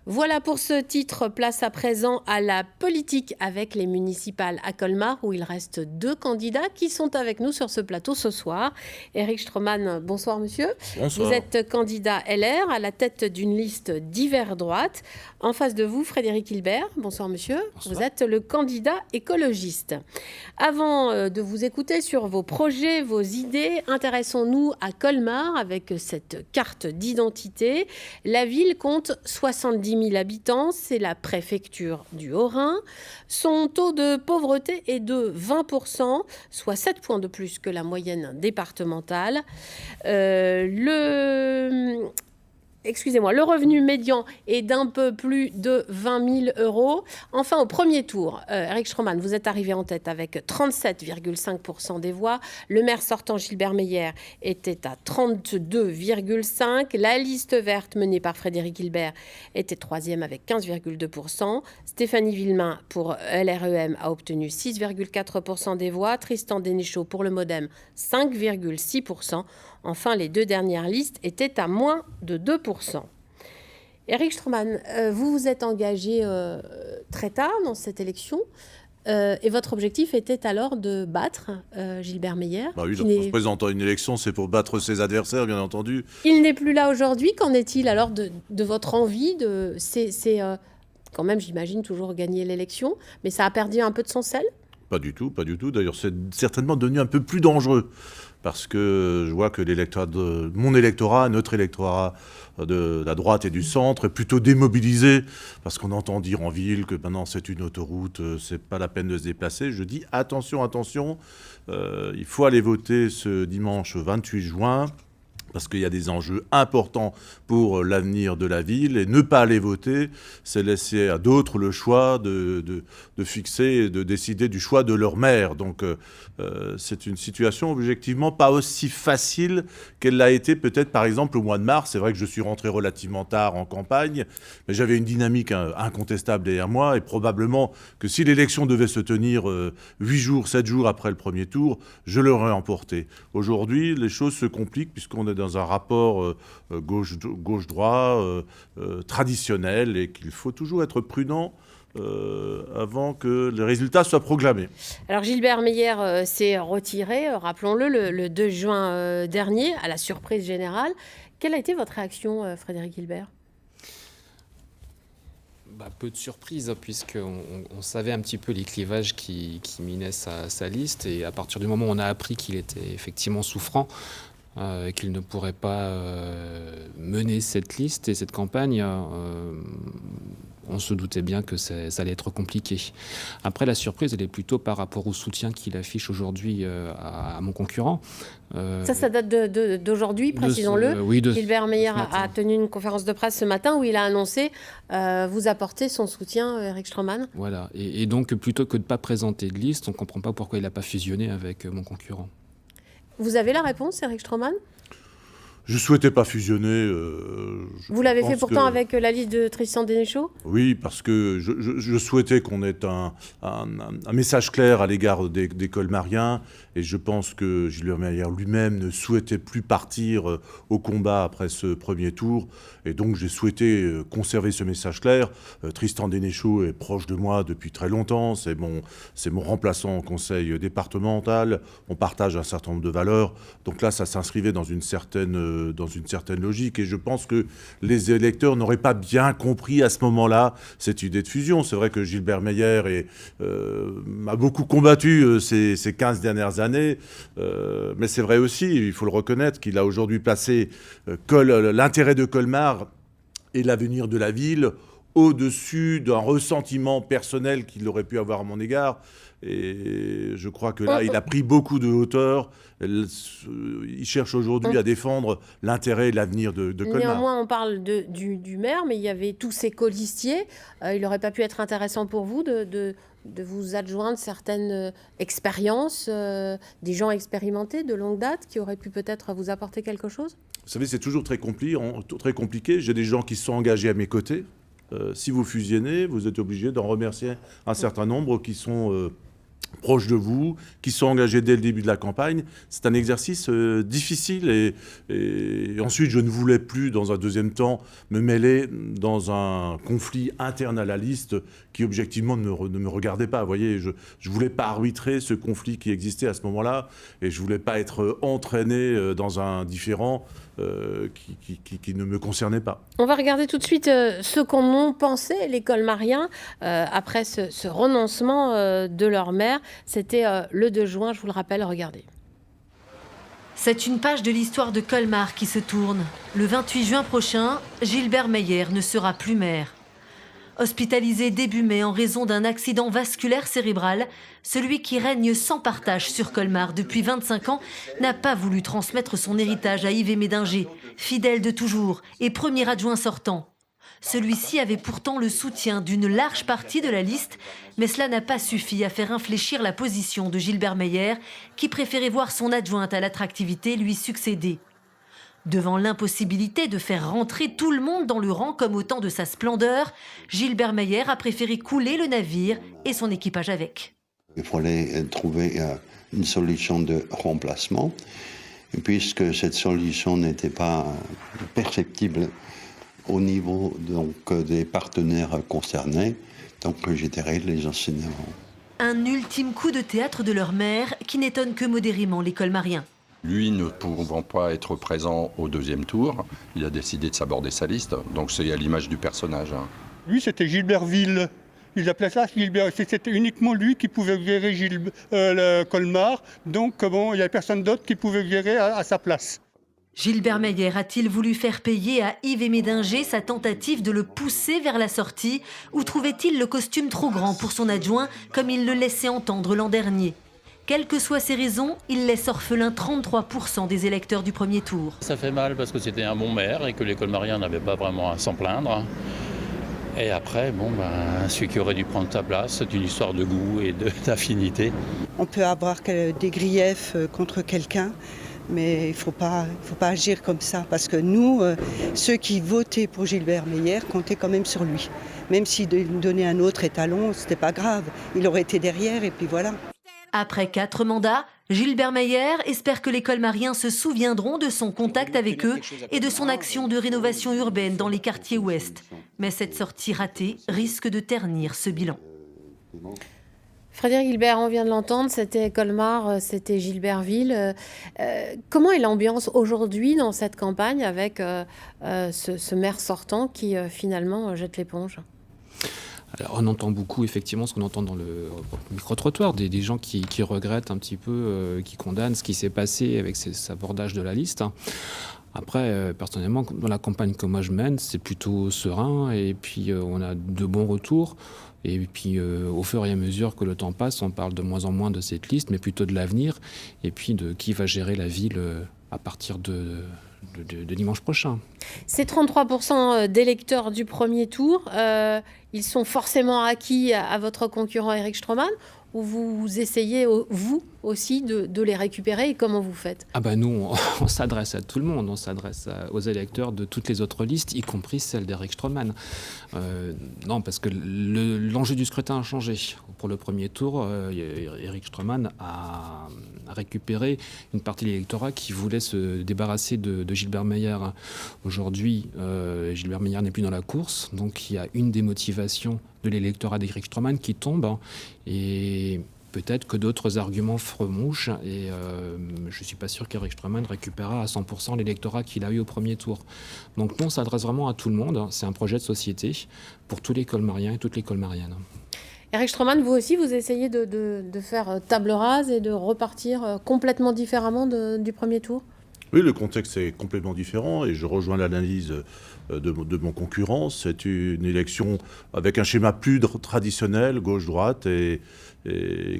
Voilà pour ce titre. Place à présent à la politique avec les municipales à Colmar, où il reste 2 candidats qui sont avec nous sur ce plateau ce soir. Éric Stroman, bonsoir monsieur. Bonsoir. Vous êtes candidat LR à la tête d'une liste divers droite. En face de vous, Frédéric Hilbert. Bonsoir monsieur. Bonsoir. Vous êtes le candidat écologiste. Avant de vous écouter sur vos projets, vos idées, intéressons-nous à Colmar avec cette carte d'identité. La ville compte 70 000 habitants, c'est la préfecture du Haut-Rhin. Son taux de pauvreté est de 20%, soit 7 points de plus que la moyenne départementale. Le revenu médian est d'un peu plus de 20 000 euros. Enfin, au premier tour, Éric Stroman, vous êtes arrivé en tête avec 37,5% des voix. Le maire sortant, Gilbert Meyer, était à 32,5%. La liste verte menée par Frédéric Hilbert était troisième avec 15,2%. Stéphanie Villemain pour LREM a obtenu 6,4% des voix. Tristan Dénéchaud pour le MoDem, 5,6%. Enfin, les 2 dernières listes étaient à moins de 2%. Éric Stroman, vous vous êtes engagé très tard dans cette élection et votre objectif était alors de battre Gilbert Meyer. Oui, donc, en se présentant à une élection, c'est pour battre ses adversaires, bien entendu. Il n'est plus là aujourd'hui. Qu'en est-il alors de votre envie c'est quand même, j'imagine, toujours gagner l'élection, mais ça a perdu un peu de son sel ? Pas du tout, pas du tout. D'ailleurs, c'est certainement devenu un peu plus dangereux. Parce que je vois que mon électorat, notre électorat de la droite et du centre est plutôt démobilisé. Parce qu'on entend dire en ville que maintenant c'est une autoroute, c'est pas la peine de se déplacer. Je dis attention, attention, il faut aller voter ce dimanche 28 juin. Parce qu'il y a des enjeux importants pour l'avenir de la ville. Et ne pas aller voter, c'est laisser à d'autres le choix de fixer et de décider du choix de leur maire. Donc c'est une situation objectivement pas aussi facile qu'elle l'a été peut-être par exemple au mois de mars. C'est vrai que je suis rentré relativement tard en campagne, mais j'avais une dynamique incontestable derrière moi. Et probablement que si l'élection devait se tenir 8 jours, 7 jours après le premier tour, je l'aurais emporté. Aujourd'hui, les choses se compliquent puisqu'on est dans un rapport gauche-droit traditionnel et qu'il faut toujours être prudent avant que les résultats soient proclamés. Alors Gilbert Meyer s'est retiré, rappelons-le, le 2 juin dernier, à la surprise générale. Quelle a été votre réaction, Frédéric Hilbert ? Peu de surprise, puisqu'on savait un petit peu les clivages qui minaient sa liste. Et à partir du moment où on a appris qu'il était effectivement souffrant, qu'il ne pourrait pas mener cette liste et cette campagne, on se doutait bien que ça allait être compliqué. Après, la surprise, elle est plutôt par rapport au soutien qu'il affiche aujourd'hui à mon concurrent. Ça date d'aujourd'hui, précisons-le. Oui, Gilbert Meyer a tenu une conférence de presse ce matin où il a annoncé vous apporter son soutien, Éric Stroman. Voilà. Et donc, plutôt que de ne pas présenter de liste, on ne comprend pas pourquoi il n'a pas fusionné avec mon concurrent. Vous avez la réponse, Éric Stroman ? Je ne souhaitais pas fusionner. Vous l'avez fait pourtant avec la liste de Tristan Dénéchaud ? Oui, parce que je souhaitais qu'on ait un message clair à l'égard des Colmariens. Et je pense que Gilbert Meyer lui-même ne souhaitait plus partir au combat après ce premier tour. Et donc j'ai souhaité conserver ce message clair. Tristan Dénéchaud est proche de moi depuis très longtemps. C'est mon remplaçant au conseil départemental. On partage un certain nombre de valeurs. Donc là, ça s'inscrivait dans une certaine logique. Et je pense que les électeurs n'auraient pas bien compris à ce moment-là cette idée de fusion. C'est vrai que Gilbert Meyer m'a beaucoup combattu ces 15 dernières années. Mais c'est vrai aussi, il faut le reconnaître, qu'il a aujourd'hui placé l'intérêt de Colmar et l'avenir de la ville au-dessus d'un ressentiment personnel qu'il aurait pu avoir à mon égard. Et je crois que là, il a pris beaucoup de hauteur. Il cherche aujourd'hui à défendre l'intérêt et l'avenir de Colmar. Néanmoins, on parle du maire, mais il y avait tous ces colistiers. Il n'aurait pas pu être intéressant pour vous de vous adjoindre certaines expériences, des gens expérimentés de longue date qui auraient pu peut-être vous apporter quelque chose ? Vous savez, c'est toujours très compliqué. J'ai des gens qui se sont engagés à mes côtés. Si vous fusionnez, vous êtes obligé d'en remercier un certain nombre qui sont proches de vous, qui sont engagés dès le début de la campagne. C'est un exercice difficile et ensuite je ne voulais plus, dans un deuxième temps, me mêler dans un conflit interne à la liste qui objectivement ne me regardait pas. Vous voyez, je ne voulais pas arbitrer ce conflit qui existait à ce moment-là et je ne voulais pas être entraîné dans un différend qui ne me concernait pas. On va regarder tout de suite ce qu'en ont pensé les colmariens après ce renoncement de leur maire. C'était le 2 juin, je vous le rappelle, regardez. C'est une page de l'histoire de Colmar qui se tourne. Le 28 juin prochain, Gilbert Meyer ne sera plus maire. Hospitalisé début mai en raison d'un accident vasculaire cérébral, celui qui règne sans partage sur Colmar depuis 25 ans n'a pas voulu transmettre son héritage à Yves Médinger, fidèle de toujours et premier adjoint sortant. Celui-ci avait pourtant le soutien d'une large partie de la liste, mais cela n'a pas suffi à faire infléchir la position de Gilbert Meyer, qui préférait voir son adjointe à l'attractivité lui succéder. Devant l'impossibilité de faire rentrer tout le monde dans le rang comme au temps de sa splendeur, Gilbert Meyer a préféré couler le navire et son équipage avec. Il fallait trouver une solution de remplacement, puisque cette solution n'était pas perceptible au niveau des partenaires concernés, donc j'ai tiré les enseignements. Un ultime coup de théâtre de leur maire qui n'étonne que modérément les colmariens. Lui ne pouvant pas être présent au deuxième tour, il a décidé de s'aborder sa liste, donc c'est à l'image du personnage. Lui, c'était Gilbertville. Ils appelaient ça Gilbert. C'était uniquement lui qui pouvait gérer le Colmar, donc il n'y avait personne d'autre qui pouvait gérer à sa place. Gilbert Meyer a-t-il voulu faire payer à Yves Médinger sa tentative de le pousser vers la sortie, ou trouvait-il le costume trop grand pour son adjoint, comme il le laissait entendre l'an dernier ? Quelles que soient ses raisons, il laisse orphelin 33% des électeurs du premier tour. Ça fait mal parce que c'était un bon maire et que les colmariens n'avaient pas vraiment à s'en plaindre. Et après, celui qui aurait dû prendre sa place, c'est une histoire de goût et d'affinité. On peut avoir des griefs contre quelqu'un, mais il ne faut pas agir comme ça. Parce que nous, ceux qui votaient pour Gilbert Meyer comptaient quand même sur lui. Même s'il donnait un autre étalon, ce n'était pas grave. Il aurait été derrière et puis voilà. Après 4 mandats, Gilbert Meyer espère que les colmariens se souviendront de son contact avec eux et de son action de rénovation urbaine dans les quartiers ouest. Mais cette sortie ratée risque de ternir ce bilan. Frédéric Guilbert, on vient de l'entendre, c'était Colmar, c'était Gilbertville. Comment est l'ambiance aujourd'hui dans cette campagne avec ce maire sortant qui finalement jette l'éponge ? Alors, on entend beaucoup, effectivement, ce qu'on entend dans le micro-trottoir, des gens qui regrettent un petit peu, qui condamnent ce qui s'est passé avec cet abordage de la liste. Après, personnellement, dans la campagne que moi je mène, c'est plutôt serein, et puis on a de bons retours. Et puis, au fur et à mesure que le temps passe, on parle de moins en moins de cette liste, mais plutôt de l'avenir, et puis de qui va gérer la ville à partir de dimanche prochain. Ces 33% d'électeurs du premier tour, ils sont forcément acquis à votre concurrent Éric Stroman, ou vous essayez, vous aussi, de les récupérer, et comment vous faites ? Nous, on s'adresse à tout le monde, on s'adresse aux électeurs de toutes les autres listes, y compris celle d'Éric Stroman. Non, parce que l'enjeu du scrutin a changé. Pour le premier tour, Éric Stroman a récupéré une partie de l'électorat qui voulait se débarrasser de Gilbert Meyer. Aujourd'hui, Gilbert Meyer n'est plus dans la course, donc il y a une démotivation de l'électorat d'Éric Stroman qui tombe, et peut-être que d'autres arguments feront mouche, et je ne suis pas sûr qu'Éric Stroman récupérera à 100% l'électorat qu'il a eu au premier tour. Donc nous, on s'adresse vraiment à tout le monde. C'est un projet de société pour tous les colmariens et toutes les colmariennes. Éric Stroman, vous aussi, vous essayez de faire table rase et de repartir complètement différemment du premier tour ? Oui, le contexte est complètement différent et je rejoins l'analyse de mon concurrent. C'est une élection avec un schéma plus traditionnel, gauche-droite, et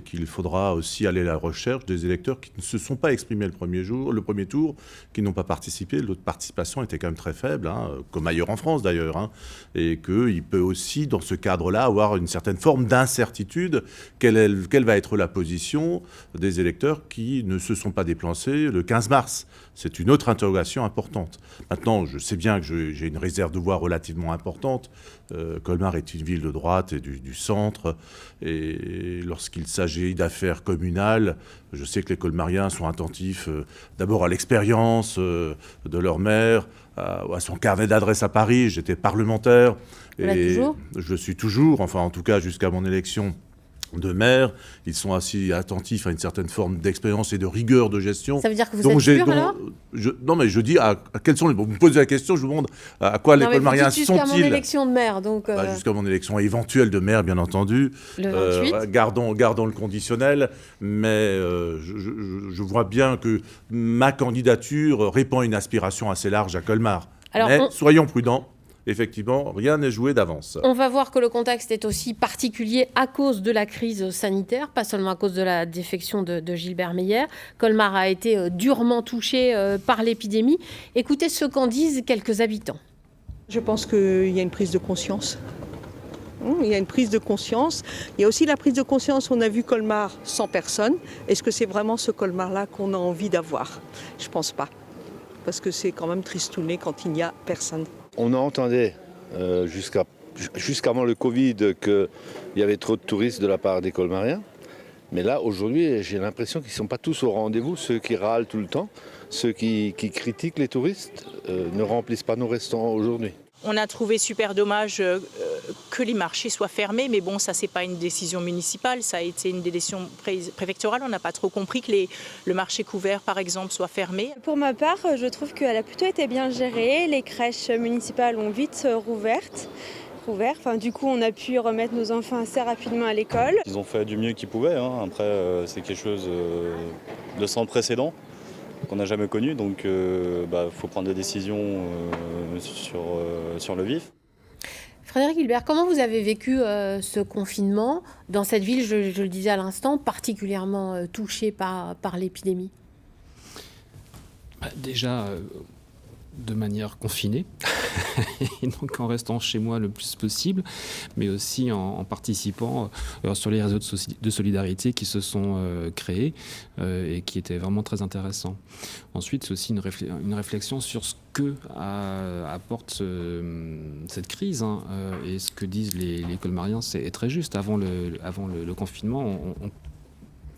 qu'il faudra aussi aller à la recherche des électeurs qui ne se sont pas exprimés le premier tour, qui n'ont pas participé. L'autre participation était quand même très faible, comme ailleurs en France d'ailleurs, et qu'il peut aussi, dans ce cadre-là, avoir une certaine forme d'incertitude. Quelle va être la position des électeurs qui ne se sont pas déplacés le 15 mars ? C'est une autre interrogation importante. Maintenant, je sais bien que j'ai une réserve de voix relativement importante. Colmar est une ville de droite et du centre. Et lorsqu'il s'agit d'affaires communales, je sais que les colmariens sont attentifs d'abord à l'expérience de leur maire, à son carnet d'adresse à Paris. J'étais parlementaire. Et je suis toujours, enfin en tout cas jusqu'à mon élection de maire, ils sont assez attentifs à une certaine forme d'expérience et de rigueur de gestion. Ça veut dire que vous êtes sûr alors ? Non, mais je dis quels sont les... Vous me posez la question, je vous demande à quoi les colmariens sont-ils ? Jusqu'à mon élection de maire, donc... Jusqu'à mon élection éventuelle de maire, bien entendu. Le 28. Gardons le conditionnel, mais je vois bien que ma candidature répond à une aspiration assez large à Colmar. Alors, mais soyons prudents. Effectivement, rien n'est joué d'avance. On va voir que le contexte est aussi particulier à cause de la crise sanitaire, pas seulement à cause de la défection de Gilbert Meyer. Colmar a été durement touché par l'épidémie. Écoutez ce qu'en disent quelques habitants. Je pense qu'il y a une prise de conscience. Il y a une prise de conscience. Il y a aussi la prise de conscience, on a vu Colmar sans personne. Est-ce que c'est vraiment ce Colmar-là qu'on a envie d'avoir ? Je ne pense pas. Parce que c'est quand même tristouné quand il n'y a personne. On entendait jusqu'avant le Covid qu'il y avait trop de touristes de la part des colmariens. Mais là, aujourd'hui, j'ai l'impression qu'ils ne sont pas tous au rendez-vous. Ceux qui râlent tout le temps, ceux qui critiquent les touristes, ne remplissent pas nos restaurants aujourd'hui. On a trouvé super dommage que les marchés soient fermés, mais bon, ça, c'est pas une décision municipale, ça a été une décision préfectorale. On n'a pas trop compris que le marché couvert, par exemple, soit fermé. Pour ma part, je trouve qu'elle a plutôt été bien gérée. Les crèches municipales ont vite rouvert. Enfin, du coup, on a pu remettre nos enfants assez rapidement à l'école. Ils ont fait du mieux qu'ils pouvaient. Après, c'est quelque chose de sans précédent qu'on n'a jamais connu, donc faut prendre des décisions sur le vif. Frédéric Gilbert, comment vous avez vécu ce confinement dans cette ville, je le disais à l'instant, particulièrement touchée par l'épidémie ? Déjà, de manière confinée, et donc en restant chez moi le plus possible, mais aussi en participant sur les réseaux de solidarité qui se sont créés et qui étaient vraiment très intéressants. Ensuite, c'est aussi une réflexion sur ce que apporte cette crise, et ce que disent les colmariens, c'est très juste. Avant le confinement, on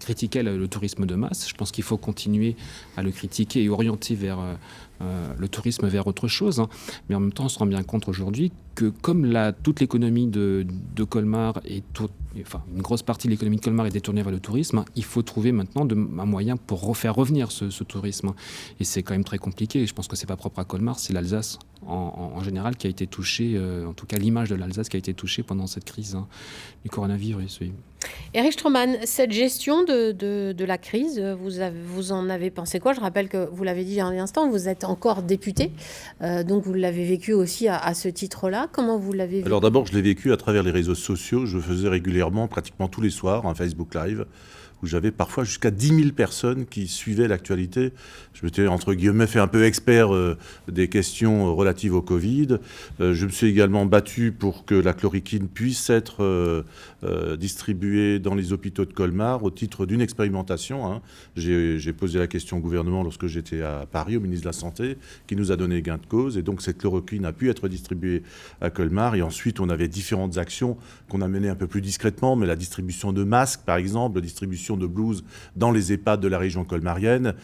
critiquait le tourisme de masse. Je pense qu'il faut continuer à le critiquer et orienter vers le tourisme vers autre chose. Mais en même temps, on se rend bien compte aujourd'hui que comme toute l'économie de Colmar une grosse partie de l'économie de Colmar est détournée vers le tourisme, il faut trouver maintenant un moyen pour faire revenir ce tourisme. Et c'est quand même très compliqué. Je pense que c'est pas propre à Colmar, c'est l'Alsace en général qui a été touchée, en tout cas l'image de l'Alsace qui a été touchée pendant cette crise du coronavirus. Oui. Éric Stroman, cette gestion de la crise, vous en avez pensé quoi ? Je rappelle que vous l'avez dit à l'instant, vous êtes encore député, donc vous l'avez vécu aussi à ce titre-là. Comment vous l'avez vécu ? Alors d'abord, je l'ai vécu à travers les réseaux sociaux. Je faisais régulièrement, pratiquement tous les soirs, un Facebook Live, où j'avais parfois jusqu'à 10 000 personnes qui suivaient l'actualité. Je m'étais, entre guillemets, fait un peu expert des questions relatives au Covid. Je me suis également battu pour que la chloroquine puisse être distribuée dans les hôpitaux de Colmar au titre d'une expérimentation. J'ai posé la question au gouvernement lorsque j'étais à Paris, au ministre de la Santé, qui nous a donné gain de cause. Et donc, cette chloroquine a pu être distribuée à Colmar. Et ensuite, on avait différentes actions qu'on a menées un peu plus discrètement, mais la distribution de masques, par exemple, la distribution de blouses dans les EHPAD de la région colmarienne.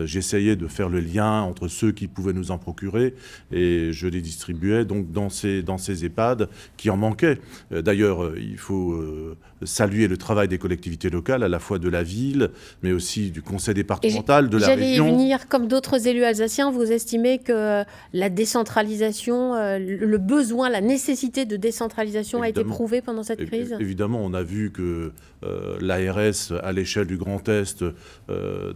J'essayais de faire le lien entre ceux qui pouvaient nous en procurer et je les distribuais donc dans ces EHPAD qui en manquaient. D'ailleurs, il faut saluer le travail des collectivités locales, à la fois de la ville, mais aussi du conseil départemental, de la région. J'allais y venir, comme d'autres élus alsaciens, vous estimez que la décentralisation, le besoin, la nécessité de décentralisation a été prouvée pendant cette crise ? Évidemment, on a vu que l'ARS, à l'échelle du Grand Est,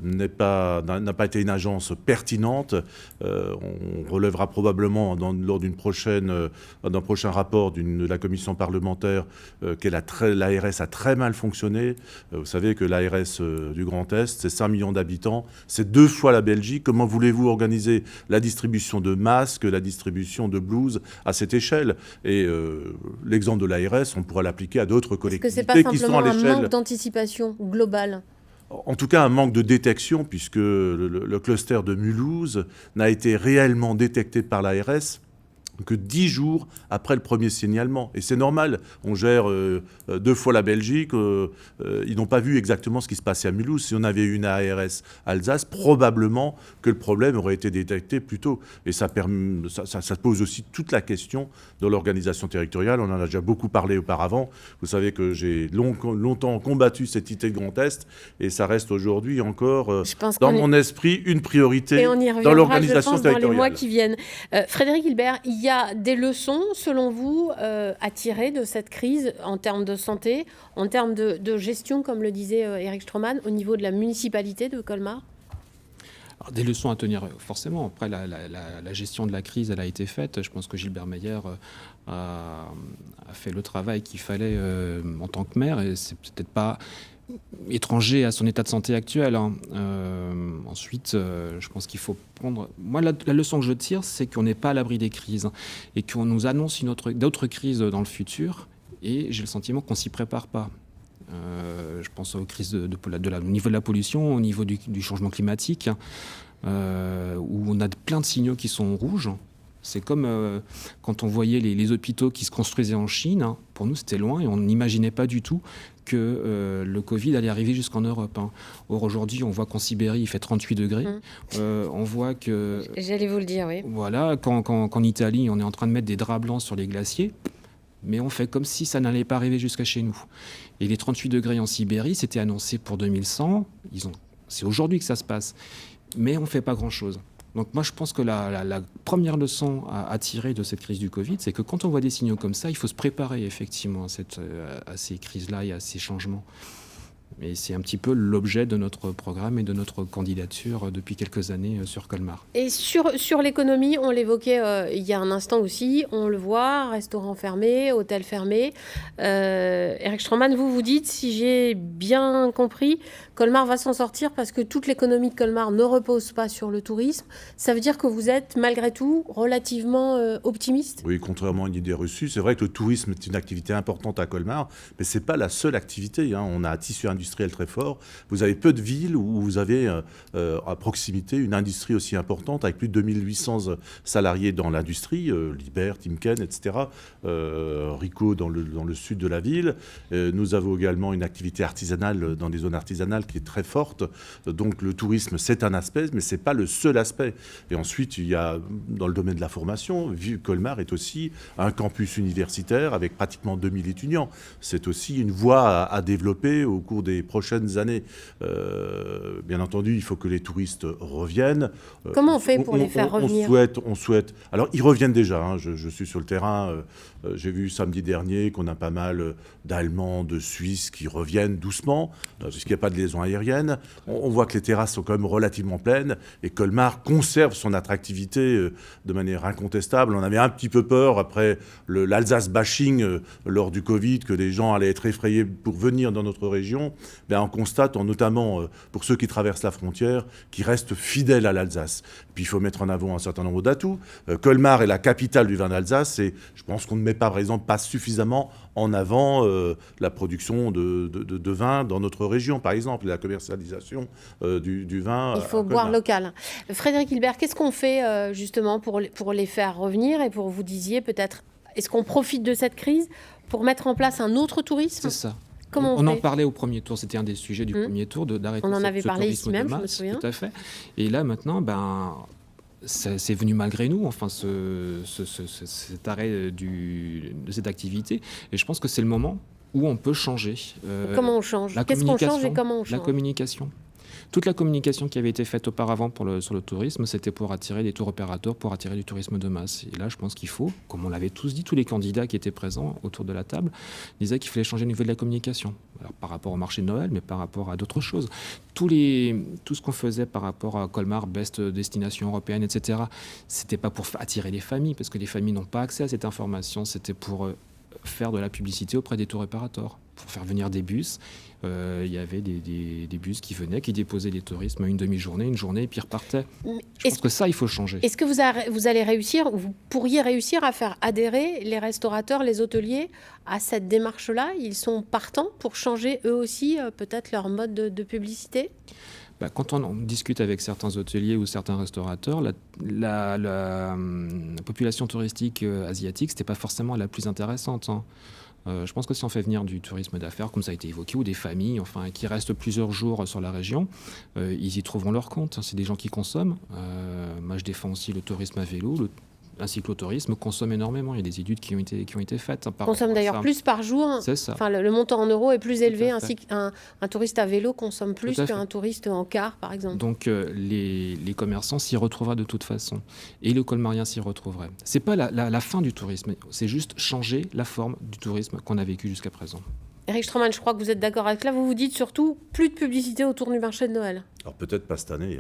n'a pas été une agence pertinente. On relèvera probablement lors d'un prochain rapport de la commission parlementaire que l'ARS a très mal fonctionné. Vous savez que l'ARS du Grand Est, c'est 5 millions d'habitants, c'est 2 fois la Belgique. Comment voulez-vous organiser la distribution de masques, la distribution de blouses à cette échelle ? Et l'exemple de l'ARS, on pourra l'appliquer à d'autres collectivités qui sont à l'échelle... Est-ce que ce n'est pas simplement un manque d'anticipation globale ? En tout cas, un manque de détection, puisque le cluster de Mulhouse n'a été réellement détecté par l'ARS que 10 jours après le premier signalement. Et c'est normal, on gère 2 fois la Belgique, ils n'ont pas vu exactement ce qui se passait à Mulhouse. Si on avait eu une ARS Alsace, probablement que le problème aurait été détecté plus tôt. Et ça pose aussi toute la question de l'organisation territoriale. On en a déjà beaucoup parlé auparavant. Vous savez que j'ai longtemps combattu cette idée de Grand Est, et ça reste aujourd'hui encore, dans mon esprit, une priorité dans l'organisation territoriale. Dans les mois qui viennent. Frédéric Guilbert, il y a des leçons, selon vous, à tirer de cette crise en termes de santé, en termes de gestion, comme le disait Eric Stroman, au niveau de la municipalité de Colmar? Alors, des leçons à tenir, forcément. Après, la gestion de la crise, elle a été faite. Je pense que Gilbert Meyer a fait le travail qu'il fallait en tant que maire, et c'est peut-être pas étranger à son état de santé actuel. Ensuite, je pense qu'il faut prendre... Moi, la leçon que je tire, c'est qu'on n'est pas à l'abri des crises et qu'on nous annonce d'autres crises dans le futur, et j'ai le sentiment qu'on ne s'y prépare pas. Je pense aux crises au niveau de la pollution, au niveau du changement climatique, où on a plein de signaux qui sont rouges. C'est comme quand on voyait les hôpitaux qui se construisaient en Chine. Pour nous, c'était loin et on n'imaginait pas du tout que le Covid allait arriver jusqu'en Europe. Or, aujourd'hui, on voit qu'en Sibérie, il fait 38 degrés. On voit que... J'allais vous le dire, oui. Voilà, qu'en Italie, on est en train de mettre des draps blancs sur les glaciers, mais on fait comme si ça n'allait pas arriver jusqu'à chez nous. Et les 38 degrés en Sibérie, c'était annoncé pour 2100. C'est aujourd'hui que ça se passe. Mais on ne fait pas grand-chose. Donc moi, je pense que la première leçon à tirer de cette crise du Covid, c'est que quand on voit des signaux comme ça, il faut se préparer effectivement à ces crises-là et à ces changements. Et c'est un petit peu l'objet de notre programme et de notre candidature depuis quelques années sur Colmar. Et sur l'économie, on l'évoquait il y a un instant aussi, on le voit, restaurants fermés, hôtels fermés. Eric Stroman, vous dites, si j'ai bien compris, Colmar va s'en sortir parce que toute l'économie de Colmar ne repose pas sur le tourisme. Ça veut dire que vous êtes, malgré tout, relativement optimiste? Oui, contrairement à une idée reçue, c'est vrai que le tourisme est une activité importante à Colmar, mais ce n'est pas la seule activité. On a un tissu industriel très fort. Vous avez peu de villes où vous avez à proximité une industrie aussi importante, avec plus de 2800 salariés dans l'industrie, Liber, Timken, etc., Rico dans le sud de la ville. Nous avons également une activité artisanale dans des zones artisanales qui est très forte. Donc le tourisme, c'est un aspect, mais ce n'est pas le seul aspect. Et ensuite, il y a, dans le domaine de la formation, Colmar est aussi un campus universitaire avec pratiquement 2000 étudiants. C'est aussi une voie à développer au cours des prochaines années. Bien entendu, il faut que les touristes reviennent. Comment on fait pour les faire revenir ? On souhaite. Alors, ils reviennent déjà. Je suis sur le terrain. J'ai vu samedi dernier qu'on a pas mal d'Allemands, de Suisses qui reviennent doucement, puisqu'il n'y a pas de liaison aérienne. On voit que les terrasses sont quand même relativement pleines et Colmar conserve son attractivité de manière incontestable. On avait un petit peu peur après l'Alsace bashing lors du Covid que les gens allaient être effrayés pour venir dans notre région. On constate, notamment pour ceux qui traversent la frontière, qui restent fidèles à l'Alsace. Puis il faut mettre en avant un certain nombre d'atouts. Colmar est la capitale du vin d'Alsace et je pense qu'on ne met pas, par exemple, pas suffisamment en avant la production de vin dans notre région, par exemple, la commercialisation du vin. Il faut boire local. Frédéric Guilbert, qu'est-ce qu'on fait justement pour les faire revenir et pour, vous disiez peut-être, est-ce qu'on profite de cette crise pour mettre en place un autre tourisme ? C'est ça. Comment on en parlait au premier tour, c'était un des sujets du premier tour, d'arrêter on en avait ce parlé tourisme ici même, de masse, je me souviens. tout à fait. Et là maintenant, c'est venu malgré nous, enfin, cet arrêt de cette activité. Et je pense que c'est le moment où on peut changer. Comment on change ? Qu'est-ce qu'on change et comment on change ? La communication. Toute la communication qui avait été faite auparavant sur le tourisme, c'était pour attirer des tour opérateurs, pour attirer du tourisme de masse. Et là, je pense qu'il faut, comme on l'avait tous dit, tous les candidats qui étaient présents autour de la table disaient qu'il fallait changer au niveau de la communication. Alors, par rapport au marché de Noël, mais par rapport à d'autres choses. Tout ce qu'on faisait par rapport à Colmar, Best Destination Européenne, etc., c'était pas pour attirer les familles, parce que les familles n'ont pas accès à cette information, c'était pour faire de la publicité auprès des tour opérateurs, pour faire venir des bus. Il y avait des bus qui venaient, qui déposaient les touristes une demi-journée, une journée, et puis repartaient. Je pense que ça, il faut changer. Est-ce que vous allez réussir, vous pourriez réussir à faire adhérer les restaurateurs, les hôteliers à cette démarche-là ? Ils sont partants pour changer eux aussi peut-être leur mode de publicité ? Quand on discute avec certains hôteliers ou certains restaurateurs, la population touristique asiatique, c'était pas forcément la plus intéressante. Je pense que si on fait venir du tourisme d'affaires, comme ça a été évoqué, ou des familles qui restent plusieurs jours sur la région, ils y trouveront leur compte. C'est des gens qui consomment. Moi, je défends aussi le tourisme à vélo. Un cyclotourisme consomme énormément. Il y a des études qui ont été faites. Consomme d'ailleurs plus par jour. C'est ça. Enfin, le montant en euros est plus élevé, ainsi qu'un touriste à vélo consomme plus qu'un touriste en car, par exemple. Donc les commerçants s'y retrouveraient de toute façon. Et le colmarien s'y retrouverait. Ce n'est pas la fin du tourisme, c'est juste changer la forme du tourisme qu'on a vécu jusqu'à présent. Éric Stroman, je crois que vous êtes d'accord avec cela. Vous vous dites surtout plus de publicité autour du marché de Noël. Alors peut-être pas cette année.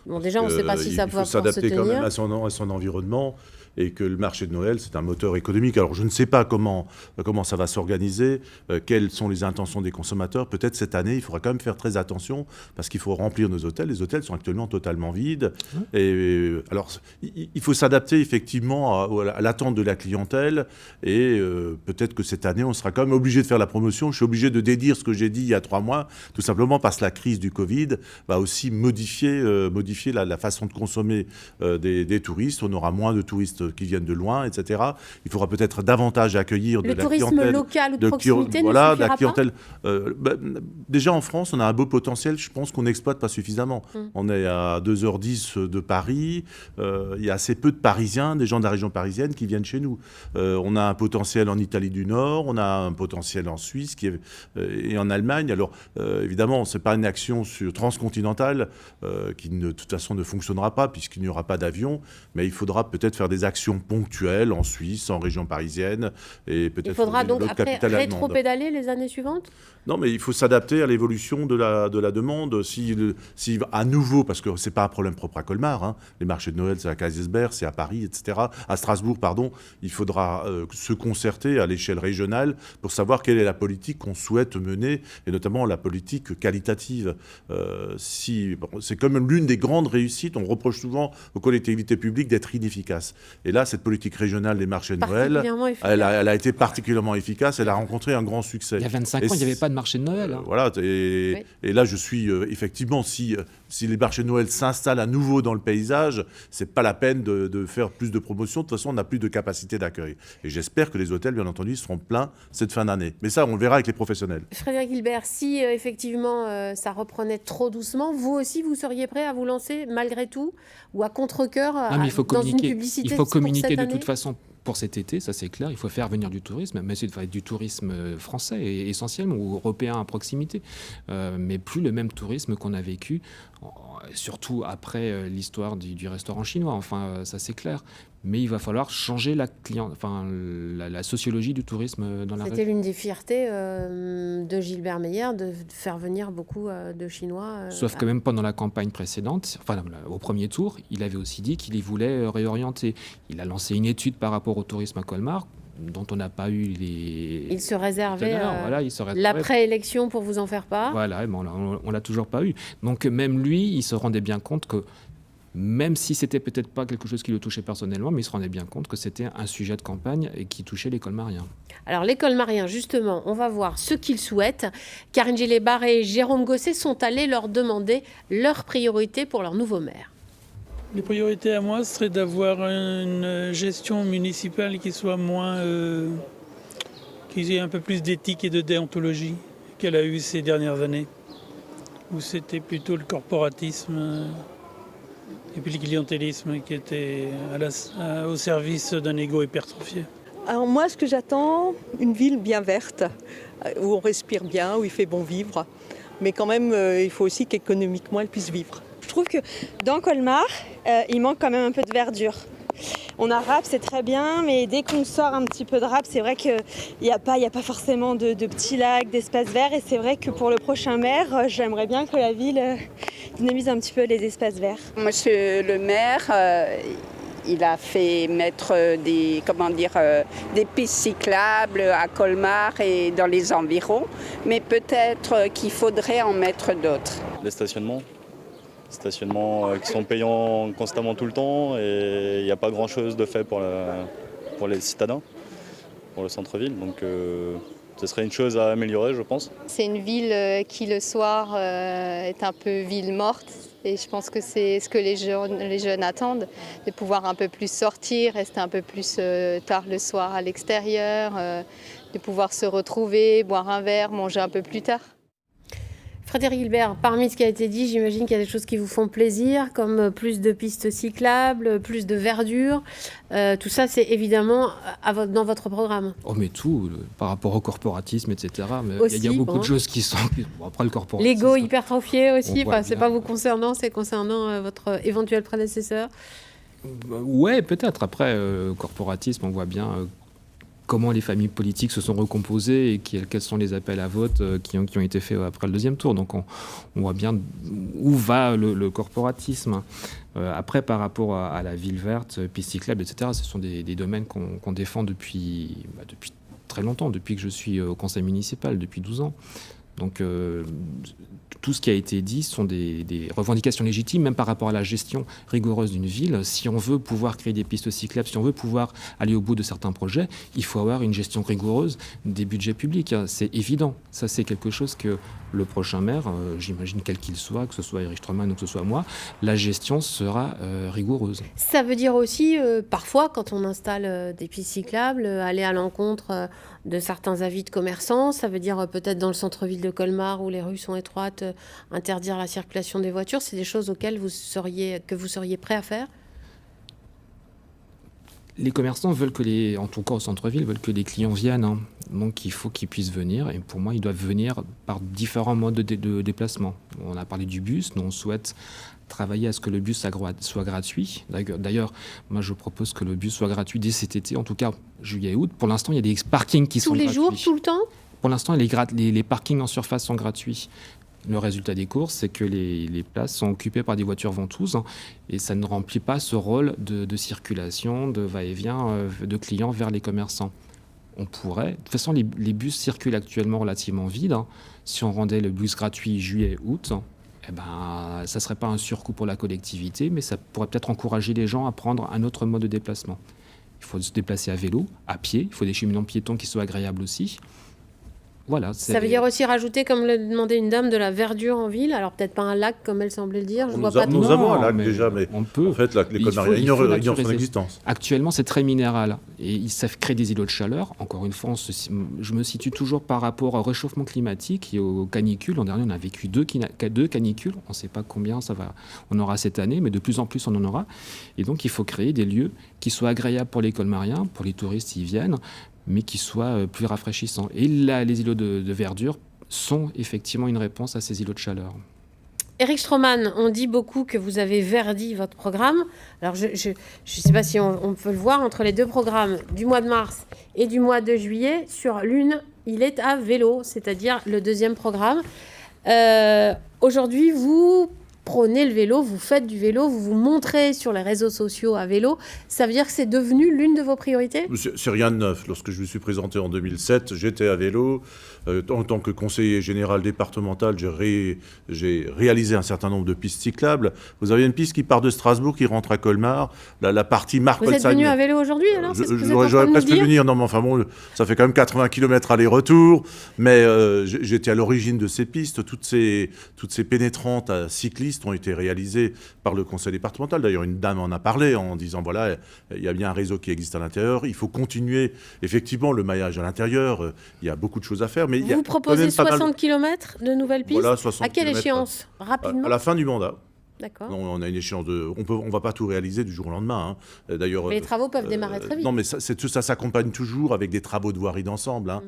Bon, déjà, on ne sait pas si ça va pouvoir se tenir. Il faut s'adapter quand même à son environnement, et que le marché de Noël, c'est un moteur économique. Alors, je ne sais pas comment ça va s'organiser, quelles sont les intentions des consommateurs. Peut-être cette année, il faudra quand même faire très attention, parce qu'il faut remplir nos hôtels. Les hôtels sont actuellement totalement vides. Et alors, il faut s'adapter effectivement à l'attente de la clientèle, et peut-être que cette année, on sera quand même obligé de faire la promotion. Je suis obligé de dédire ce que j'ai dit il y a 3 mois, tout simplement parce que la crise du Covid va aussi modifier la façon de consommer des touristes. On aura moins de touristes qui viennent de loin, etc. Il faudra peut-être davantage accueillir de la clientèle. Le tourisme local ou de proximité ne suffira la clientèle. pas. Déjà en France, on a un beau potentiel, je pense qu'on n'exploite pas suffisamment. On est à 2h10 de Paris. Il y a assez peu de Parisiens, des gens de la région parisienne qui viennent chez nous. On a un potentiel en Italie du Nord, on a un potentiel en Suisse et en Allemagne. Alors évidemment, ce n'est pas une action transcontinentale qui de toute façon ne fonctionnera pas puisqu'il n'y aura pas d'avion, mais il faudra peut-être faire des actions ponctuelles en Suisse, en région parisienne et peut-être. Il faudra donc après rétro-pédaler les années suivantes ? Non, mais il faut s'adapter à l'évolution de la demande. Si à nouveau, parce que c'est pas un problème propre à Colmar, les marchés de Noël, c'est à Kaysersberg, c'est à Paris, etc. À Strasbourg, pardon, il faudra se concerter à l'échelle régionale pour savoir quelle est la politique qu'on souhaite mener, et notamment la politique qualitative. C'est comme l'une des grandes réussites. On reproche souvent aux collectivités publiques d'être inefficaces. Et là, cette politique régionale des marchés de Noël, elle a été particulièrement efficace. Elle a rencontré un grand succès. Il y a 25 ans, il n'y avait pas de marché de Noël. Voilà. Et là, je suis effectivement, si les marchés de Noël s'installent à nouveau dans le paysage, c'est pas la peine de faire plus de promotion. De toute façon, on n'a plus de capacité d'accueil. Et j'espère que les hôtels, bien entendu, seront pleins cette fin d'année. Mais ça, on le verra avec les professionnels. Frédéric Guilbert, si effectivement ça reprenait trop doucement, vous aussi, vous seriez prêt à vous lancer malgré tout ou à contre-cœur dans une publicité? Il faut communiquer de toute façon. Pour cet été, ça c'est clair, il faut faire venir du tourisme, mais c'est du tourisme français essentiellement, ou européen à proximité, mais plus le même tourisme qu'on a vécu, surtout après l'histoire du restaurant chinois, ça c'est clair. Mais il va falloir changer la sociologie du tourisme dans la région. C'était l'une des fiertés de Gilbert Meyer de faire venir beaucoup de Chinois. Sauf que même pendant la campagne précédente, au premier tour, il avait aussi dit qu'il voulait réorienter. Il a lancé une étude par rapport au tourisme à Colmar, dont on n'a pas eu les... Il se réservait l'après-élection pour vous en faire part. Voilà, mais on l'a toujours pas eu. Donc même lui, il se rendait bien compte que même si c'était peut-être pas quelque chose qui le touchait personnellement, mais il se rendait bien compte que c'était un sujet de campagne et qui touchait les colmariens. Alors les colmariens, justement, on va voir ce qu'ils souhaitent. Karine Gillet-Barré et Jérôme Gosset sont allés leur demander leurs priorités pour leur nouveau maire. Les priorités à moi, ce serait d'avoir une gestion municipale qui soit qui ait un peu plus d'éthique et de déontologie qu'elle a eu ces dernières années, où c'était plutôt le corporatisme et puis le clientélisme qui était au service d'un ego hypertrophié. Alors moi, ce que j'attends, une ville bien verte, où on respire bien, où il fait bon vivre. Mais quand même, il faut aussi qu'économiquement, elle puisse vivre. Je trouve que dans Colmar, il manque quand même un peu de verdure. On a Raps, c'est très bien, mais dès qu'on sort un petit peu de Raps, c'est vrai qu'il n'y a pas forcément de petits lacs, d'espaces verts. Et c'est vrai que pour le prochain maire, j'aimerais bien que la ville dynamise un petit peu les espaces verts. Monsieur le maire, il a fait mettre des pistes cyclables à Colmar et dans les environs, mais peut-être qu'il faudrait en mettre d'autres. Les stationnements qui sont payants constamment tout le temps, et il n'y a pas grand-chose de fait pour les citadins, pour le centre-ville. Donc Ce serait une chose à améliorer, je pense. C'est une ville qui, le soir, est un peu ville morte. Et je pense que c'est ce que les jeunes attendent, de pouvoir un peu plus sortir, rester un peu plus tard le soir à l'extérieur, de pouvoir se retrouver, boire un verre, manger un peu plus tard. Frédéric Gilbert, parmi ce qui a été dit, j'imagine qu'il y a des choses qui vous font plaisir, comme plus de pistes cyclables, plus de verdure. Tout ça, c'est évidemment dans votre programme. Oh, mais tout, par rapport au corporatisme, etc. Mais Aussi, il y a beaucoup de choses qui sont... Bon, après le corporatisme... L'ego hypertrophié aussi, c'est bien. pas vous concernant, c'est concernant votre éventuel prédécesseur. Ouais, peut-être. Après, corporatisme, on voit bien... comment les familles politiques se sont recomposées et quels sont les appels à vote qui ont été faits après le deuxième tour. Donc on voit bien où va le corporatisme. Après, par rapport à la ville verte, pistes cyclables, etc., ce sont des domaines qu'on défend depuis très longtemps, depuis que je suis au conseil municipal, depuis 12 ans. Donc tout ce qui a été dit sont des revendications légitimes, même par rapport à la gestion rigoureuse d'une ville. Si on veut pouvoir créer des pistes cyclables, si on veut pouvoir aller au bout de certains projets, il faut avoir une gestion rigoureuse des budgets publics. C'est évident. Ça, c'est quelque chose que le prochain maire, j'imagine quel qu'il soit, que ce soit Eric Stroman ou que ce soit moi, la gestion sera rigoureuse. Ça veut dire aussi, parfois, quand on installe des pistes cyclables, aller à l'encontre de certains avis de commerçants. Ça veut dire peut-être dans le centre-ville de Colmar, où les rues sont étroites, interdire la circulation des voitures. C'est des choses auxquelles vous seriez prêt à faire ? Les commerçants veulent en tout cas au centre-ville, veulent que les clients viennent. Hein. Donc il faut qu'ils puissent venir. Et pour moi, ils doivent venir par différents modes de déplacement. On a parlé du bus. Nous, on souhaite travailler à ce que le bus soit gratuit. D'ailleurs, moi, je propose que le bus soit gratuit dès cet été, en tout cas juillet et août. Pour l'instant, il y a des parkings qui sont gratuits. Tous les jours, tout le temps ? Pour l'instant, les parkings en surface sont gratuits. Le résultat des courses, c'est que les places sont occupées par des voitures ventouses et ça ne remplit pas ce rôle de circulation, de va-et-vient de clients vers les commerçants. On pourrait... De toute façon, les bus circulent actuellement relativement vides. Si on rendait le bus gratuit juillet-août, ça ne serait pas un surcoût pour la collectivité, mais ça pourrait peut-être encourager les gens à prendre un autre mode de déplacement. Il faut se déplacer à vélo, à pied, il faut des cheminements piétons qui soient agréables aussi. Voilà, ça veut dire aussi rajouter, comme le demandait une dame, de la verdure en ville. Alors peut-être pas un lac comme elle semblait le dire. Nous avons un lac déjà, mais on peut. En fait, les Colmariens ignorent son existence. Actuellement, c'est très minéral et ils savent créer des îlots de chaleur. Encore une fois, je me situe toujours par rapport au réchauffement climatique et aux canicules. L'an dernier, on a vécu deux canicules. On ne sait pas combien on aura cette année, mais de plus en plus, on en aura. Et donc, il faut créer des lieux qui soient agréables pour les Colmariens, pour les touristes qui y viennent, mais qui soient plus rafraîchissants. Et là, les îlots de verdure sont effectivement une réponse à ces îlots de chaleur. Eric Stroman, on dit beaucoup que vous avez verdi votre programme. Alors, je ne sais pas si on peut le voir, entre les deux programmes du mois de mars et du mois de juillet, sur l'une, il est à vélo, c'est-à-dire le deuxième programme. Aujourd'hui, vous prônez le vélo, vous faites du vélo, vous vous montrez sur les réseaux sociaux à vélo. Ça veut dire que c'est devenu l'une de vos priorités ? C'est rien de neuf. Lorsque je me suis présenté en 2007, j'étais à vélo. En tant que conseiller général départemental, j'ai réalisé un certain nombre de pistes cyclables. Vous avez une piste qui part de Strasbourg, qui rentre à Colmar. La partie Marc-Paul Vous êtes venu à vélo aujourd'hui alors ? J'aurais presque pu venir. Non, mais enfin bon, ça fait quand même 80 km aller-retour. Mais j'étais à l'origine de ces pistes. Toutes ces pénétrantes cyclistes ont été réalisées par le conseil départemental. D'ailleurs, une dame en a parlé en disant, voilà, il y a bien un réseau qui existe à l'intérieur. Il faut continuer, effectivement, le maillage à l'intérieur. Il y a beaucoup de choses à faire. Mais vous proposez 60 km de nouvelles pistes. Voilà, 60 à quelle km, échéance ? Rapidement ? À la fin du mandat. D'accord. Non, on a une échéance on va pas tout réaliser du jour au lendemain. Hein. D'ailleurs, mais les travaux peuvent démarrer très vite. Non, mais ça s'accompagne toujours avec des travaux de voirie d'ensemble. Hein.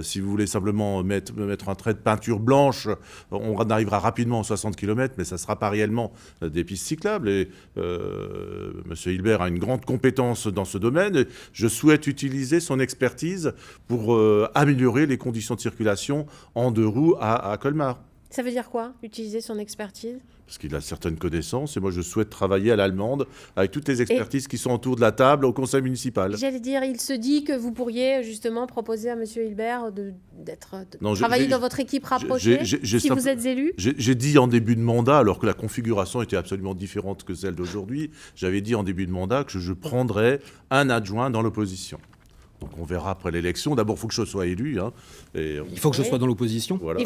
Si vous voulez simplement mettre un trait de peinture blanche, on arrivera rapidement aux 60 km, mais ça ne sera pas réellement des pistes cyclables. Et M. Hilbert a une grande compétence dans ce domaine. Et je souhaite utiliser son expertise pour améliorer les conditions de circulation en deux roues à Colmar. Ça veut dire quoi, utiliser son expertise ? Parce qu'il a certaines connaissances, et moi je souhaite travailler à l'allemande avec toutes les expertises qui sont autour de la table au conseil municipal. J'allais dire, il se dit que vous pourriez justement proposer à M. Hilbert de travailler dans votre équipe rapprochée, si vous êtes élu. J'ai dit en début de mandat, alors que la configuration était absolument différente que celle d'aujourd'hui, j'avais dit en début de mandat que je prendrais un adjoint dans l'opposition. Donc on verra après l'élection. D'abord, il faut que je sois élu. Hein, il faut que je sois dans l'opposition. Voilà.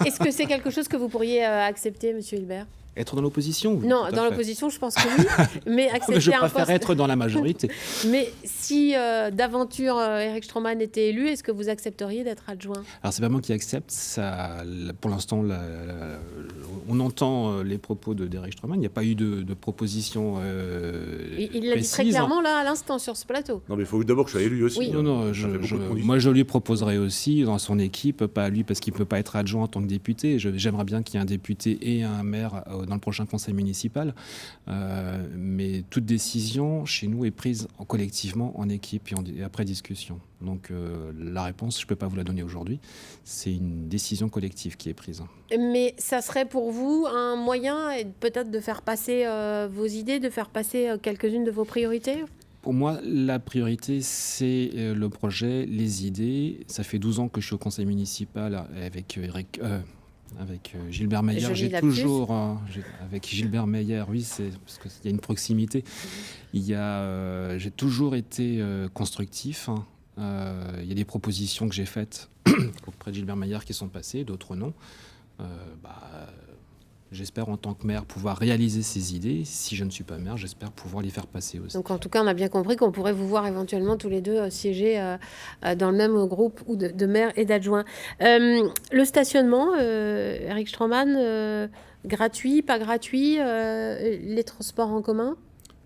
Est-ce que c'est quelque chose que vous pourriez accepter, Monsieur Hilbert ? Être dans l'opposition, oui. Non, dans l'opposition, je pense que oui. Mais accepter je un préfère poste... être dans la majorité. Mais si d'aventure Éric Stroman était élu, est-ce que vous accepteriez d'être adjoint ? Alors c'est pas moi qui accepte. Ça, pour l'instant, on entend les propos d'Éric Stroman. Il n'y a pas eu de proposition il l'a dit très clairement là à l'instant sur ce plateau. Non, mais il faut d'abord que je sois élu aussi. Oui. Non, moi je lui proposerai aussi dans son équipe, pas à lui parce qu'il ne peut pas être adjoint en tant que député. J'aimerais bien qu'il y ait un député et un maire dans le prochain conseil municipal. Mais toute décision chez nous est prise collectivement, en équipe et après discussion. Donc la réponse, je ne peux pas vous la donner aujourd'hui. C'est une décision collective qui est prise. Mais ça serait pour vous un moyen peut-être de faire passer vos idées, de faire passer quelques-unes de vos priorités ? Pour moi, la priorité, c'est le projet, les idées. Ça fait 12 ans que je suis au conseil municipal avec Gilbert Meyer. J'ai toujours, avec Gilbert Meyer, oui, c'est parce qu'il y a une proximité. J'ai toujours été constructif. Hein. Il y a des propositions que j'ai faites auprès de Gilbert Meyer qui sont passées, d'autres non. J'espère en tant que maire pouvoir réaliser ces idées. Si je ne suis pas maire, j'espère pouvoir les faire passer aussi. Donc en tout cas, on a bien compris qu'on pourrait vous voir éventuellement tous les deux siéger dans le même groupe ou de maires et d'adjoints. Le stationnement, Éric Stroman, gratuit, pas gratuit, les transports en commun ?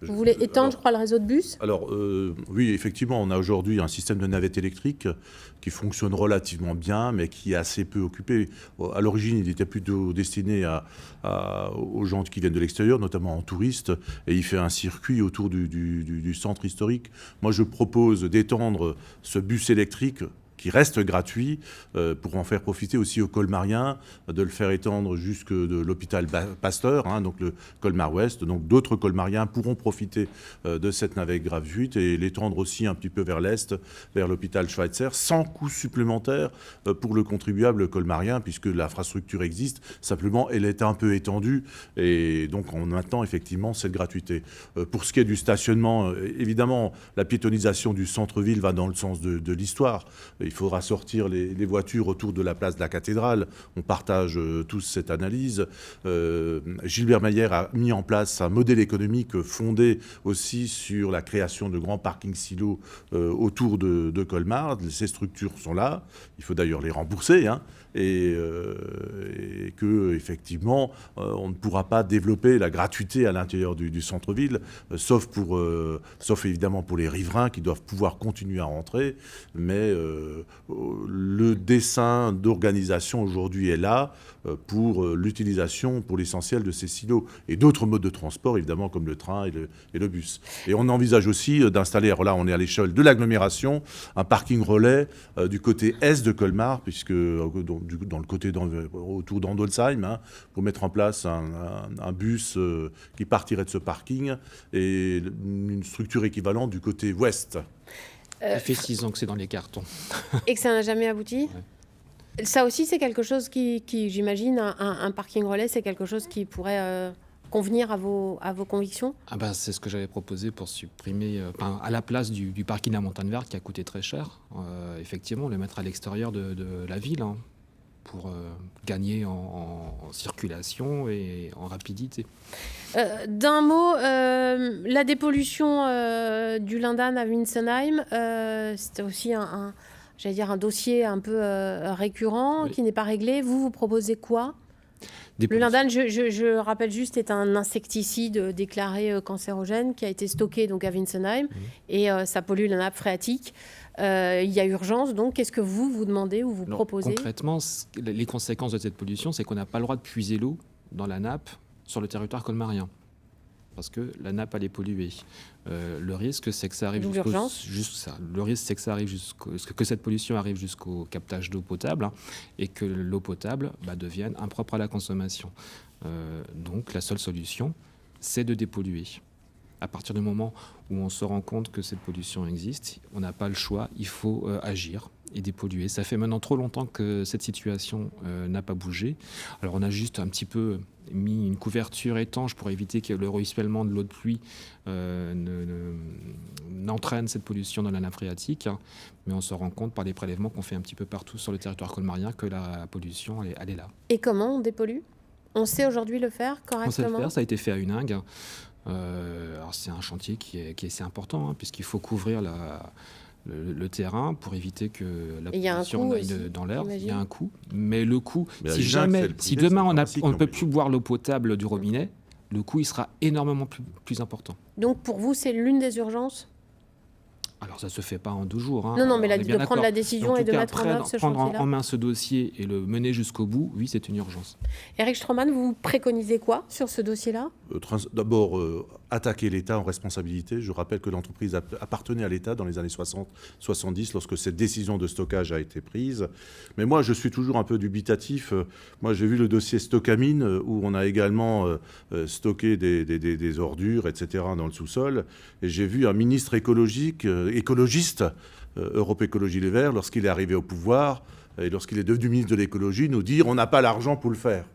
Vous voulez étendre, je crois, le réseau de bus ? Alors, oui, effectivement, on a aujourd'hui un système de navettes électriques qui fonctionne relativement bien, mais qui est assez peu occupé. À l'origine, il était plutôt destiné aux gens qui viennent de l'extérieur, notamment en touristes, et il fait un circuit autour du centre historique. Moi, je propose d'étendre ce bus électrique qui reste gratuit, pour en faire profiter aussi aux colmariens, de le faire étendre jusque de l'hôpital Pasteur, hein, donc le Colmar Ouest. Donc d'autres colmariens pourront profiter de cette navette gratuite et l'étendre aussi un petit peu vers l'Est, vers l'hôpital Schweitzer, sans coût supplémentaire pour le contribuable colmarien, puisque l'infrastructure existe. Simplement, elle est un peu étendue et donc on attend effectivement cette gratuité. Pour ce qui est du stationnement, évidemment, la piétonisation du centre-ville va dans le sens de l'histoire. Il faudra sortir les voitures autour de la place de la cathédrale. On partage tous cette analyse. Gilbert Meyer a mis en place un modèle économique fondé aussi sur la création de grands parkings silos autour de Colmar. Ces structures sont là. Il faut d'ailleurs les rembourser, hein, et que effectivement, on ne pourra pas développer la gratuité à l'intérieur du centre-ville, sauf évidemment pour les riverains qui doivent pouvoir continuer à rentrer, mais le dessin d'organisation aujourd'hui est là pour l'utilisation, pour l'essentiel, de ces silos et d'autres modes de transport, évidemment, comme le train et le bus. Et on envisage aussi d'installer, alors là on est à l'échelle de l'agglomération, un parking relais du côté est de Colmar, puisque dans le côté autour d'Andolsheim, hein, pour mettre en place un bus qui partirait de ce parking et une structure équivalente du côté ouest. Ça fait 6 ans que c'est dans les cartons. Et que ça n'a jamais abouti ? Ouais. Ça aussi, c'est quelque chose qui j'imagine, un parking relais, c'est quelque chose qui pourrait convenir à vos convictions ? C'est ce que j'avais proposé pour supprimer, à la place du parking à Montagne Verte qui a coûté très cher, effectivement, le mettre à l'extérieur de la ville, hein, pour gagner en circulation et en rapidité. D'un mot, la dépollution du Lindan à Winsenheim, c'était aussi un dossier un peu récurrent, oui, qui n'est pas réglé. Vous proposez quoi ? Le Lindan, je rappelle juste, est un insecticide déclaré cancérogène qui a été stocké donc, à Winsenheim, et ça pollue la nappe phréatique. Il y a urgence, donc qu'est-ce que vous demandez ou vous proposez ? Concrètement, les conséquences de cette pollution, c'est qu'on n'a pas le droit de puiser l'eau dans la nappe sur le territoire colmarien, parce que la nappe elle est polluée. Le risque, c'est que ça arrive que cette pollution arrive jusqu'au captage d'eau potable, hein, et que l'eau potable devienne impropre à la consommation. Donc la seule solution, c'est de dépolluer. À partir du moment où on se rend compte que cette pollution existe, on n'a pas le choix, il faut agir. et dépolluer. Ça fait maintenant trop longtemps que cette situation n'a pas bougé. Alors on a juste un petit peu mis une couverture étanche pour éviter que le ruissellement de l'eau de pluie n'entraîne cette pollution dans la nappe phréatique. Mais on se rend compte par des prélèvements qu'on fait un petit peu partout sur le territoire colmarien que la pollution, elle est là. Et comment on dépollue ? On sait aujourd'hui le faire correctement ? On sait le faire, ça a été fait à Huningue. Alors c'est un chantier qui est assez important, puisqu'il faut couvrir le terrain pour éviter que la pollution aille dans l'air. Il y a un coût. Mais le coût, si demain on ne peut plus boire l'eau potable du robinet, le coût il sera énormément plus important. Donc pour vous, c'est l'une des urgences ? Alors ça ne se fait pas en 2 jours. Non, mais de prendre la décision et de mettre en œuvre ce chantier-là. Prendre en main ce dossier et le mener jusqu'au bout, oui, c'est une urgence. Éric Stroman, vous préconisez quoi sur ce dossier-là ? D'abord, attaquer l'État en responsabilité. Je rappelle que l'entreprise appartenait à l'État dans les années 60-70 lorsque cette décision de stockage a été prise. Mais moi, je suis toujours un peu dubitatif. Moi, j'ai vu le dossier Stocamine où on a également stocké des ordures, etc. dans le sous-sol. Et j'ai vu un ministre écologiste, Europe Écologie Les Verts, lorsqu'il est arrivé au pouvoir et lorsqu'il est devenu ministre de l'écologie, nous dire on n'a pas l'argent pour le faire.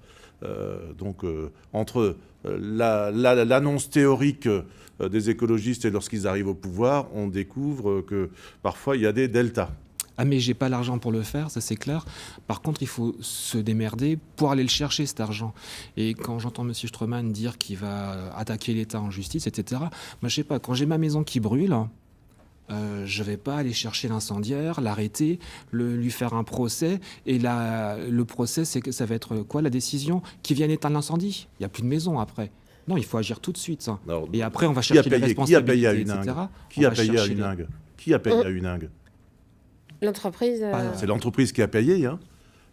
Entre l'annonce théorique des écologistes et lorsqu'ils arrivent au pouvoir, on découvre que parfois il y a des deltas. Ah mais j'ai pas l'argent pour le faire, ça c'est clair. Par contre, il faut se démerder pour aller le chercher cet argent. Et quand j'entends M. Stroman dire qu'il va attaquer l'État en justice, etc., moi je sais pas, quand j'ai ma maison qui brûle, je vais pas aller chercher l'incendiaire, l'arrêter, lui faire un procès. Et le procès, ça va être quoi, la décision qui vienne éteindre l'incendie. Il n'y a plus de maison après. Non, il faut agir tout de suite. Alors, et après, on va chercher les responsabilités, etc. Qui a payé à Huningue ? Qui a payé à Huningue ? L'entreprise. C'est l'entreprise qui a payé.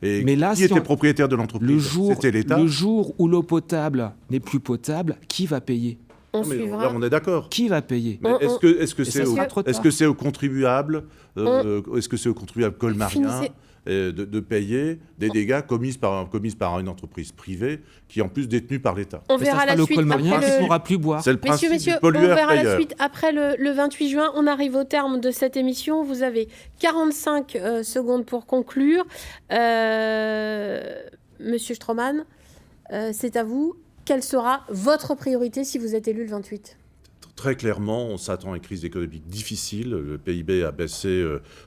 Et mais là, qui était propriétaire de l'entreprise ? C'était l'État. Le jour où l'eau potable n'est plus potable, qui va payer ? Là, on est d'accord. Qui va payer ? Est-ce que c'est aux contribuables est-ce que c'est aux contribuables colmariens de payer des dégâts commis par une entreprise privée qui est en plus détenue par l'État ? On verra la suite. Colmarien qui ne pourra plus boire. C'est le principe Messieurs, du pollueur-payeur. on verra la suite après le 28 juin. On arrive au terme de cette émission. Vous avez 45 secondes pour conclure. Monsieur Stroman, c'est à vous. Quelle sera votre priorité si vous êtes élu le 28 ? Très clairement, on s'attend à une crise économique difficile. Le PIB a baissé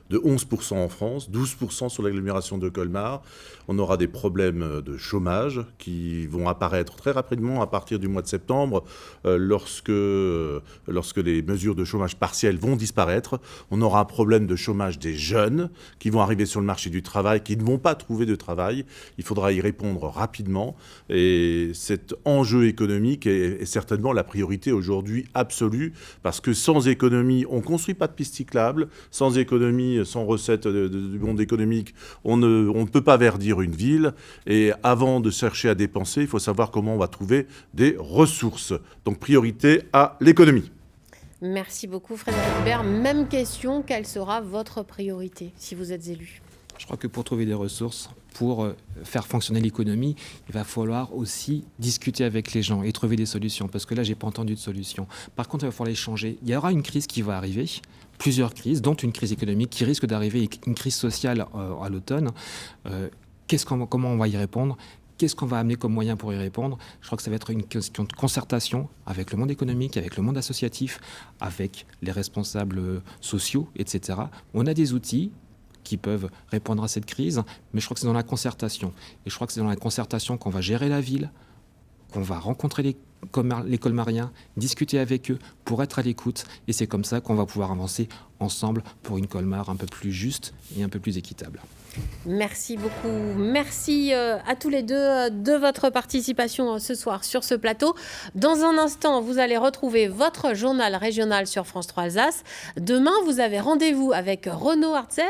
de 11% en France, 12% sur l'agglomération de Colmar. On aura des problèmes de chômage qui vont apparaître très rapidement à partir du mois de septembre, lorsque les mesures de chômage partiel vont disparaître. On aura un problème de chômage des jeunes qui vont arriver sur le marché du travail, qui ne vont pas trouver de travail. Il faudra y répondre rapidement. Et cet enjeu économique est certainement la priorité aujourd'hui absolue, parce que sans économie, on ne construit pas de pistes cyclables. Sans économie, sans recette du monde économique, on ne peut pas verdir une ville. Et avant de chercher à dépenser, il faut savoir comment on va trouver des ressources. Donc priorité à l'économie. Merci beaucoup Frédéric Hubert. Même question, quelle sera votre priorité si vous êtes élu ? Je crois que pour trouver des ressources, pour faire fonctionner l'économie, il va falloir aussi discuter avec les gens et trouver des solutions. Parce que là, je n'ai pas entendu de solution. Par contre, il va falloir les changer. Il y aura une crise qui va arriver, plusieurs crises, dont une crise économique qui risque d'arriver, et une crise sociale à l'automne. Comment on va y répondre ? Qu'est-ce qu'on va amener comme moyen pour y répondre ? Je crois que ça va être une question de concertation avec le monde économique, avec le monde associatif, avec les responsables sociaux, etc. On a des outils qui peuvent répondre à cette crise, mais je crois que c'est dans la concertation. Et je crois que c'est dans la concertation qu'on va gérer la ville, qu'on va rencontrer les colmariens, discuter avec eux pour être à l'écoute. Et c'est comme ça qu'on va pouvoir avancer ensemble pour une Colmar un peu plus juste et un peu plus équitable. Merci beaucoup. Merci à tous les deux de votre participation ce soir sur ce plateau. Dans un instant, vous allez retrouver votre journal régional sur France 3 Alsace. Demain, vous avez rendez-vous avec Renaud Hartzer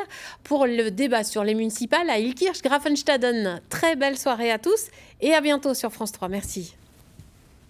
pour le débat sur les municipales à Illkirch-Grafenstaden. Très belle soirée à tous et à bientôt sur France 3. Merci.